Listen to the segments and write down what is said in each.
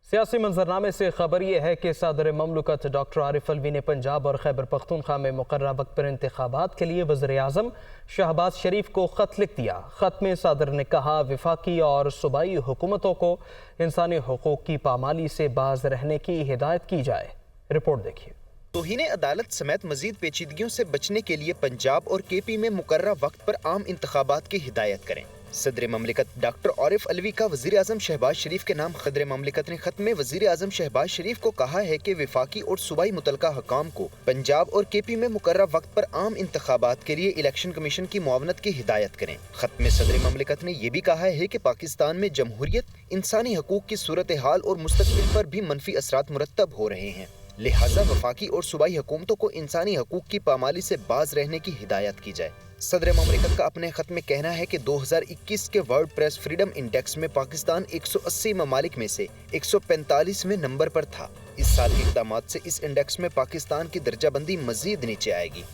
सियासी मंजरनामे से खबर यह है कि सदर ममलकत डॉक्टर आरिफ अलवी ने पंजाब और खैबर पख्तूनख्वा में मुकर्रर वक्त पर इंतखाबात के लिए वज़ीर आज़म शहबाज शरीफ को ख़त लिख दिया। ख़त में सदर ने कहा, वफाकी और सूबाई हुकूमतों को इंसानी हुकूक की पामाली से बाज रहने की हिदायत की जाए। रिपोर्ट देखिए। तौहीन अदालत समेत मजीद पेचीदगियों से बचने के लिए पंजाब और केपी में मुकर्रर वक्त पर आम इंतखाबात की हिदायत करें। सदर ममलिकत डॉक्टर आरिफ अलवी का वज़ीर आज़म शहबाज शरीफ के नाम सदर ममलिकत ने खत में वज़ीर आज़म शहबाज शरीफ को कहा है कि वफाकी और सूबाई मुतलका हकाम को पंजाब और केपी में मुकर्रर वक्त पर आम इंतखाबात के लिए इलेक्शन कमीशन की मुआवनत की हिदायत करें। खत में सदर ममलिकत ने यह भी कहा है कि पाकिस्तान में जमहूरियत, इंसानी हकूक की सूरत हाल और मुस्तकबिल पर भी मनफी असरात मुरतब हो रहे हैं, लिहाजा वफाकी और सूबाई हुकूमतों को इंसानी हकूक की पामाली से बाज रहने की हिदायत की जाए। सदर ममलिकत का अपने खत में कहना है कि 2021 के वर्ल्ड प्रेस फ्रीडम इंडेक्स में पाकिस्तान 180 ममालिक में से 145वें नंबर पर था। इस साल के इक़दामात से इस इंडेक्स में पाकिस्तान की दर्जाबंदी मजीद नीचे आएगी।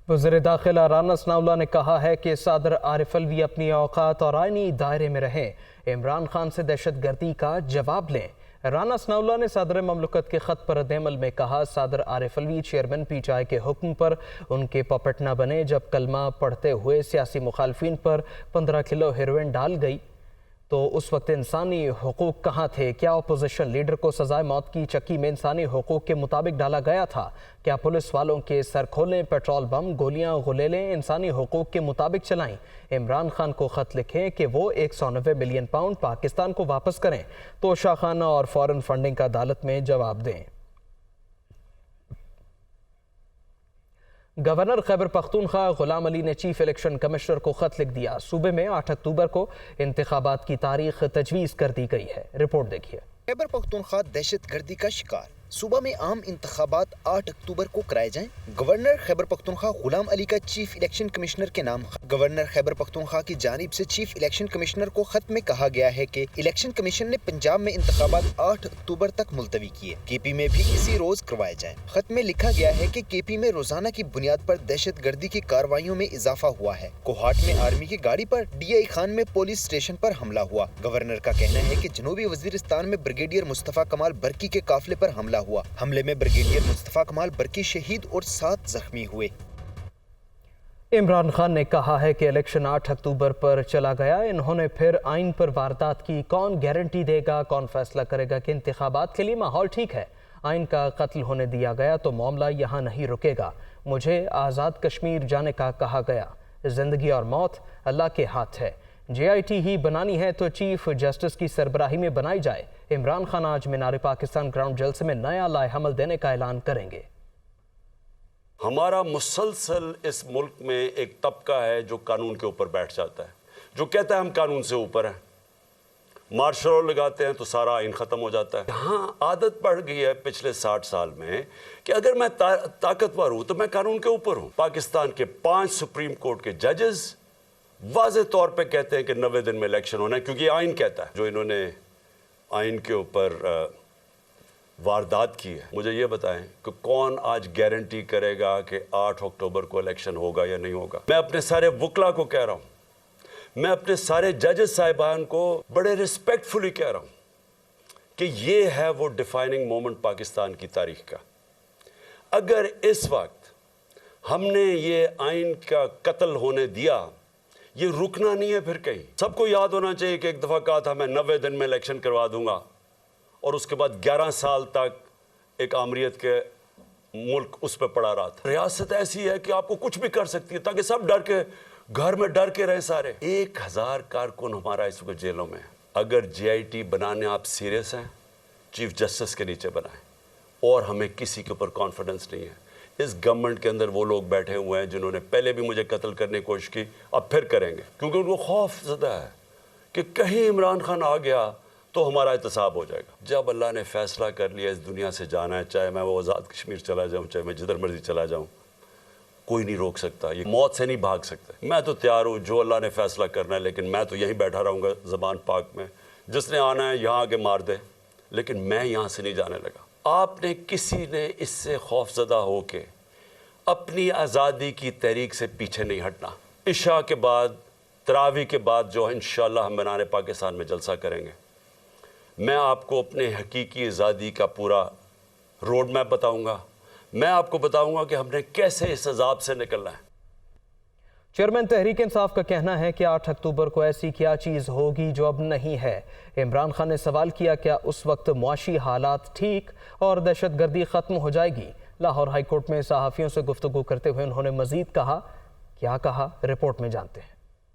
वज़ीर दाखिला राना असनाउल्लाह ने कहा है कि सदर आरिफ अलवी अपनी औकात और आईनी दायरे में रहें, इमरान खान से दहशत गर्दी का जवाब लें। राना असनाउल्लाह ने सदर ममलकत के ख़त पर रद्द-ए-अमल में कहा, सदर आरिफ अलवी चेयरमैन पीटीआई के हुक्म पर उनके पपेट न बने। जब कलमा पढ़ते हुए सियासी मुखालफिन पर 15 किलो हेरोइन डाल गई तो उस वक्त इंसानी हुकूक कहाँ थे? क्या अपोजिशन लीडर को सजाए मौत की चक्की में इंसानी हुकूक के मुताबिक डाला गया था? क्या पुलिस वालों के सर खोलें, पेट्रोल बम, गोलियां, गुलेलें इंसानी हुकूक के मुताबिक चलाएं? इमरान खान को ख़त लिखें कि वो 190 मिलियन पाउंड पाकिस्तान को वापस करें, तो शाखाना और फॉरेन फंडिंग का अदालत में जवाब दें। गवर्नर खैबर पख्तूनख्वा गुलाम अली ने चीफ इलेक्शन कमिश्नर को खत लिख दिया। सूबे में 8 अक्टूबर को इंतखाबात की तारीख तजवीज़ कर दी गई है। रिपोर्ट देखिए। खैबर पख्तूनख्वा दहशत गर्दी का शिकार, सूबा में आम इंतखाबात 8 अक्टूबर को कराए जाएं। गवर्नर खैबर पख्तूनख्वा गुलाम अली का चीफ इलेक्शन कमिश्नर के नाम। गवर्नर खैबर पख्तूनख्वा की जानिब से चीफ इलेक्शन कमिश्नर को खत में कहा गया है कि इलेक्शन कमीशन ने पंजाब में इंतखाबात 8 अक्टूबर तक मुलतवी किए, केपी में भी इसी रोज करवाए जाएं। खत में लिखा गया है कि केपी में रोजाना की बुनियाद पर दहशत गर्दी की कार्रवाइयों में इजाफा हुआ है। कोहाट में आर्मी की गाड़ी पर, DI खान में पुलिस स्टेशन पर हमला हुआ। गवर्नर का कहना है कि जनूबी वजीरिस्तान में ब्रिगेडियर मुस्तफा कमाल बरकी के काफिले पर हमला हुआ। हमले में ब्रिगेडियर मुस्तफा कमाल बरकी शहीद और 7 जख्मी हुए। इमरान खान ने कहा है कि इलेक्शन 8 अक्टूबर पर चला गया, इन्होंने फिर आइन पर वारदात की। कौन गारंटी देगा, कौन फैसला करेगा कि इंतखाबात के लिए माहौल ठीक है? आइन का कत्ल होने दिया गया तो मामला यहाँ नहीं रुकेगा। मुझे आज़ाद कश्मीर जाने का कहा गया। जिंदगी और मौत अल्लाह के हाथ है। JIT ही बनानी है तो चीफ जस्टिस की सरबराही में बनाई जाए। इमरान खान आज मीनार पाकिस्तान ग्राउंड जलसे में नया लाएहमल देने का ऐलान करेंगे। हमारा मुसलसल इस मुल्क में एक तबका है जो कानून के ऊपर बैठ जाता है, जो कहता है हम कानून से ऊपर हैं। मार्शल लॉ लगाते हैं तो सारा आइन ख़त्म हो जाता है। यहाँ आदत पड़ गई है पिछले 60 साल में कि अगर मैं ताकतवर हूँ तो मैं कानून के ऊपर हूँ। पाकिस्तान के 5 सुप्रीम कोर्ट के जजेस वाज़े तौर पे कहते हैं कि 90 दिन में इलेक्शन होना है, क्योंकि आइन कहता है। जो इन्होंने आइन के ऊपर वारदात की है, मुझे ये बताएं कि कौन आज गारंटी करेगा कि 8 अक्टूबर को इलेक्शन होगा या नहीं होगा? मैं अपने सारे वकला को कह रहा हूँ, मैं अपने सारे जजेस साहिबान को बड़े रिस्पेक्टफुली कह रहा हूँ कि ये है वो डिफाइनिंग मोमेंट पाकिस्तान की तारीख का। अगर इस वक्त हमने ये आइन का कत्ल होने दिया, ये रुकना नहीं है फिर कहीं। सबको याद होना चाहिए कि एक दफ़ा कहा था मैं 90 दिन में इलेक्शन करवा दूंगा, और उसके बाद 11 साल तक एक आमरीत के मुल्क उस पर पड़ा रहा था। रियासत ऐसी है कि आपको कुछ भी कर सकती है, ताकि सब डर के घर में डर के रहे सारे। 1000 कारकुन हमारा इस वक्त जेलों में है। अगर JIT बनाने आप सीरियस हैं, चीफ जस्टिस के नीचे बनाएं, और हमें किसी के ऊपर कॉन्फिडेंस नहीं है। इस गवर्नमेंट के अंदर वो लोग बैठे हुए हैं जिन्होंने पहले भी मुझे कत्ल करने की कोशिश की, अब फिर करेंगे, क्योंकि उनको खौफ ज़दा है कि कहीं इमरान खान आ गया तो हमारा एहतसाब हो जाएगा। जब अल्लाह ने फैसला कर लिया इस दुनिया से जाना है, चाहे मैं वो आज़ाद कश्मीर चला जाऊँ, चाहे मैं जिधर मर्जी चला जाऊँ, कोई नहीं रोक सकता। ये मौत से नहीं भाग सकते। मैं तो तैयार हूँ, जो अल्लाह ने फैसला करना है, लेकिन मैं तो यहीं बैठा रहूँगा ज़बान पाक में। जिसने आना है यहाँ आके मार दे, लेकिन मैं यहाँ से नहीं जाने लगा। आपने किसी ने इससे खौफजदा हो के अपनी आज़ादी की तहरीक से पीछे नहीं हटना। इशा के बाद, तरावी के बाद जो इंशाअल्लाह हम मीनार पाकिस्तान में जलसा करेंगे, मैं आपको अपने हकीकी आज़ादी का पूरा रोड मैप बताऊंगा। मैं आपको बताऊंगा कि हमने कैसे इस अजाब से निकलना है। चेयरमैन तहरीक इंसाफ का कहना है कि 8 अक्टूबर को ऐसी क्या चीज़ होगी जो अब नहीं है। इमरान खान ने सवाल किया, क्या उस वक्त मुआशी हालात ठीक और दहशतगर्दी ख़त्म हो जाएगी। लाहौर हाई कोर्ट में सहाफ़ियों से गुफ्तगू करते हुए उन्होंने मज़ीद कहा, क्या कहा, रिपोर्ट में जानते हैं।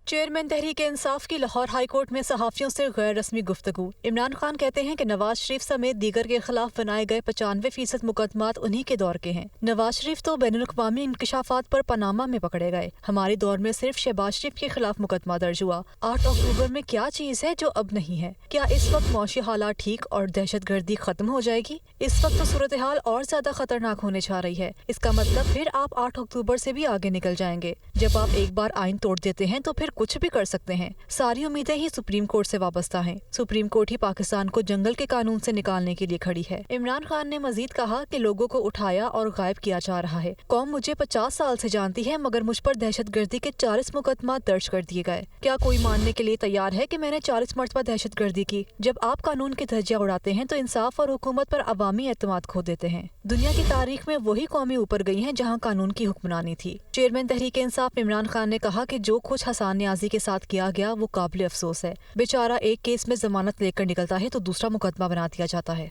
चेयरमैन तहरीक इंसाफ की लाहौर हाई कोर्ट में सहाफ़ियों से गैर रस्मी गुफ्तगू। इमरान खान कहते हैं कि नवाज शरीफ समेत दीगर के खिलाफ बनाए गए 95% मुकदमात उन्हीं के दौर के हैं। नवाज शरीफ तो बैनुल-अक़वामी इंकशाफात पर पनामा में पकड़े गए, हमारे दौर में सिर्फ शहबाज शरीफ के खिलाफ मुकदमा दर्ज हुआ। 8 अक्टूबर में क्या चीज़ है जो अब नहीं है? क्या इस वक्त मौशी हालात ठीक और दहशतगर्दी खत्म हो जाएगी? इस वक्त तो सूरत हाल और ज्यादा खतरनाक होने जा रही है। इसका मतलब फिर आप 8 अक्टूबर से भी आगे निकल जाएंगे। जब आप एक बार आइन तोड़ देते हैं तो फिर कुछ भी कर सकते हैं। सारी उम्मीदें ही सुप्रीम कोर्ट से वाबस्ता हैं। सुप्रीम कोर्ट ही पाकिस्तान को जंगल के कानून से निकालने के लिए खड़ी है। इमरान खान ने मजीद कहा कि लोगों को उठाया और गायब किया जा रहा है। कौम मुझे 50 साल से जानती है, मगर मुझ पर दहशतगर्दी के 40 मुकदमा दर्ज कर दिए गए। क्या कोई मानने के लिए तैयार है कि मैंने 40 मरतबा दहशतगर्दी की? जब आप कानून की धज्जियां उड़ाते हैं तो इंसाफ और हुकूमत पर अवामी एतमाद खो देते हैं। दुनिया की तारीख में वही कौमें ऊपर गई हैं जहाँ कानून की हुक्मरानी थी। चेयरमैन तहरीक इंसाफ इमरान खान ने कहा कि जो कुछ हसन नियाजी के साथ किया गया वो काबिल अफसोस है। बेचारा एक केस में जमानत लेकर निकलता है तो दूसरा मुकदमा बना दिया जाता है।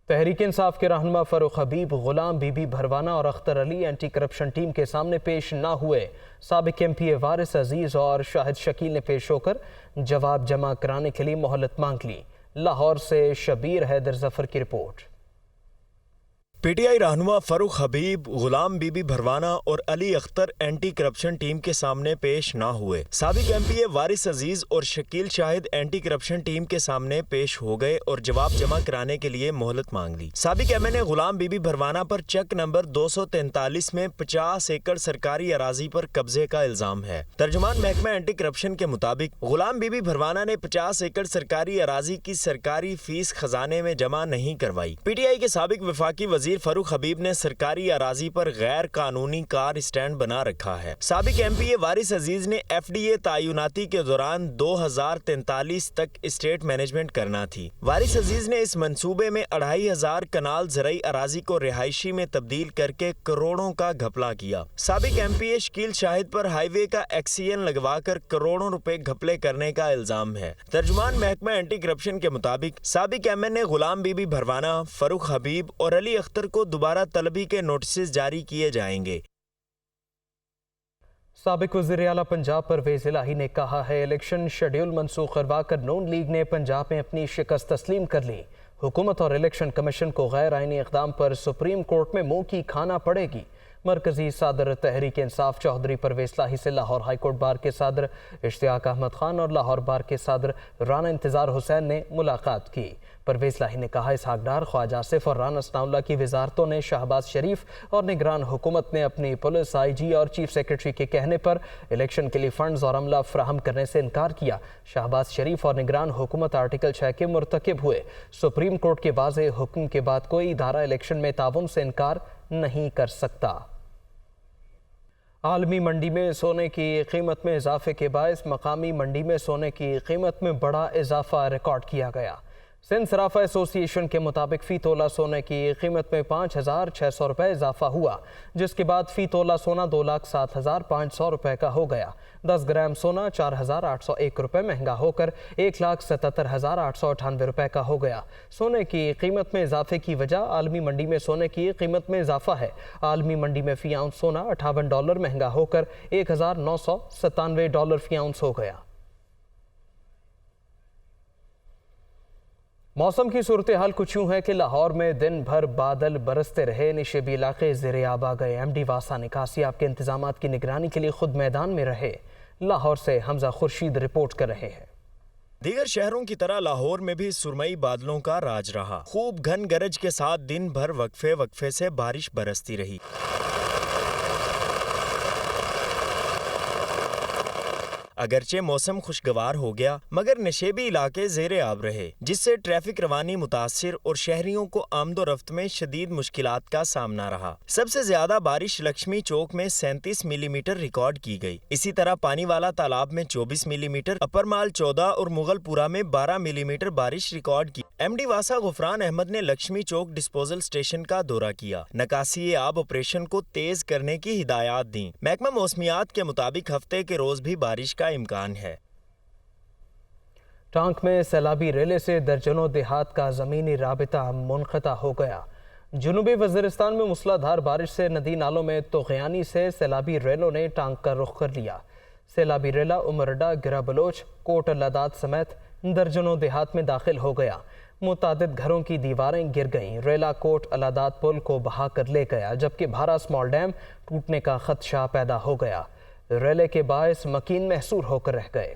तहरीक इंसाफ के रहनुमा फारूक हबीब, गुलाम बीबी भरवाना और Akhtar Ali anti corruption team के सामने पेश न हुए। साबिक MP वारिस अजीज और शाहिद शकील ने पेश होकर जवाब जमा कराने के लिए मोहलत मांग ली। लाहौर से शबीर हैदर जफर की रिपोर्ट। PTI रहनुमा फारूक हबीब, गुलाम बीबी भरवाना और Ali Akhtar anti corruption team के सामने पेश ना हुए। साबिक MPA वारिस अजीज और Shakeel Shahid anti corruption team के सामने पेश हो गए और जवाब जमा कराने के लिए मोहलत मांग ली। साबिक MNA गुलाम बीबी भरवाना पर चेक नंबर 243 में 50 एकड़ सरकारी अराजी पर कब्जे का इल्जाम है। तर्जुमान महकमा एंटी करप्शन के मुताबिक गुलाम बीबी भरवाना ने 50 एकड़ सरकारी अराजी की सरकारी फीस खजाने में जमा नहीं करवाई। PTI के साबिक वफाकी वजीर फारूक हबीब ने सरकारी अराजी पर गैर कानूनी कार स्टैंड बना रखा है। साबिक MPA वारिस अजीज ने FDA तायुनाती के दौरान 2043 तक स्टेट मैनेजमेंट करना थी। वारिस अजीज ने इस मंसूबे में 2500 कनाल ज़राई अराजी को रिहायशी में तब्दील करके करोड़ों का घपला किया। साबिक MPA शकील शाहिद पर हाईवे का एक्सीएन लगवाकर करोड़ों रुपए घपले करने का इल्जाम है। तर्जुमान महकमा एंटी करप्शन के मुताबिक साबिक MNA गुलाम बीबी भरवाना, फारूक हबीब और अली अख्तर को दोबारा तलबी के नोटिस जारी किए जाएंगे। साबिक वज़ीर आला पंजाब परवेज़ इलाही ने कहा है, इलेक्शन शेड्यूल मनसूख करवाकर नून लीग ने पंजाब में अपनी शिकस्त तस्लीम कर ली। हुकूमत और इलेक्शन कमीशन को गैर आईनी इक़दाम पर सुप्रीम कोर्ट में मुंह की खाना पड़ेगी। मरकजी सदर तहरीक इंसाफ चौधरी परवेज़ इलाही से लाहौर हाई कोर्ट बार के सदर इश्तियाक अहमद खान और लाहौर बार के सदर राना इंतज़ार हुसैन ने मुलाकात की। परवेज़ इलाही ने कहा, इसहाक डार, ख्वाजा आसिफ और राना सनाउल्लाह की वजारतों ने शहबाज शरीफ और निगरान हुकूमत ने अपनी पुलिस, IG और चीफ सेक्रेटरी के कहने पर इलेक्शन के लिए फंड्स और अमला फ्राहम करने से इनकार किया। शहबाज शरीफ और निगरान हुकूमत आर्टिकल 6 के मुर्तकिब हुए। सुप्रीम कोर्ट के वाज़े हुक्म के बाद कोई इदारा इलेक्शन में ताउन से इनकार नहीं कर सकता। आलमी मंडी में सोने की कीमत में इजाफे के बायस मकामी मंडी में सोने की कीमत में बड़ा इजाफा रिकॉर्ड किया गया। सिंध सराफा एसोसिएशन के मुताबिक फ़ी तोला सोने की कीमत में 5,600 रुपये इजाफा हुआ, जिसके बाद फ़ी तोला सोना 2,07,500 रुपये का हो गया। 10 ग्राम सोना 4,801 रुपये महंगा होकर 1,77,898 रुपये का हो गया। सोने की कीमत में इजाफे की वजह आलमी मंडी में सोने की कीमत में इजाफा है। आलमी मंडी में फ़ी आउंस सोना $58 महंगा होकर $1,997 फ़ी आउंस हो गया। मौसम की सूरत हाल कुछ यूँ है कि लाहौर में दिन भर बादल बरसते रहे, निशेबी इलाके ज़ेरे आब आ गए। MD वासा निकासी आपके इंतजामात की निगरानी के लिए खुद मैदान में रहे। लाहौर से हमजा खुर्शीद रिपोर्ट कर रहे हैं। दीगर शहरों की तरह लाहौर में भी सुरमई बादलों का राज रहा। खूब घन गरज के साथ दिन भर वक्फे वक्फे से बारिश बरसती रही। اگرچہ موسم خوشگوار ہو گیا مگر نشیبی علاقے زیر آب رہے، جس سے ٹریفک روانی متاثر اور شہریوں کو آمد و رفت میں شدید مشکلات کا سامنا رہا۔ سب سے زیادہ بارش لکشمی چوک میں 37 ملی میٹر ریکارڈ کی گئی۔ اسی طرح پانی والا تالاب میں 24 ملی میٹر، اپر مال 14 اور مغل پورہ میں 12 ملی میٹر بارش ریکارڈ کی۔ ایم ڈی واسا غفران احمد نے لکشمی چوک ڈسپوزل اسٹیشن کا دورہ کیا، نکاسی آب آپریشن کو تیز کرنے کی ہدایات دیں۔ محکمہ موسمیات کے مطابق ہفتے کے روز بھی بارش کا امکان ہے۔ ٹانک میں سیلابی ریلے سے درجنوں دیہات کا زمینی رابطہ منقطع ہو گیا۔ جنوبی وزیرستان میں موسلا دھار بارش سے ندی نالوں میں طغیانی سے سیلابی ریلوں نے ٹانک کا رخ کر لیا۔ سیلابی ریلا امرڈا، گرا بلوچ، کوٹ لادات سمیت درجنوں دیہات میں داخل ہو گیا۔ متعدد گھروں کی دیواریں گر گئیں۔ ریلا کوٹ الادات پل کو بہا کر لے گیا، جبکہ بھارا سمال ڈیم ٹوٹنے کا خدشہ پیدا ہو گیا۔ ریلے کے باعث مکین محصور ہو کر رہ گئے۔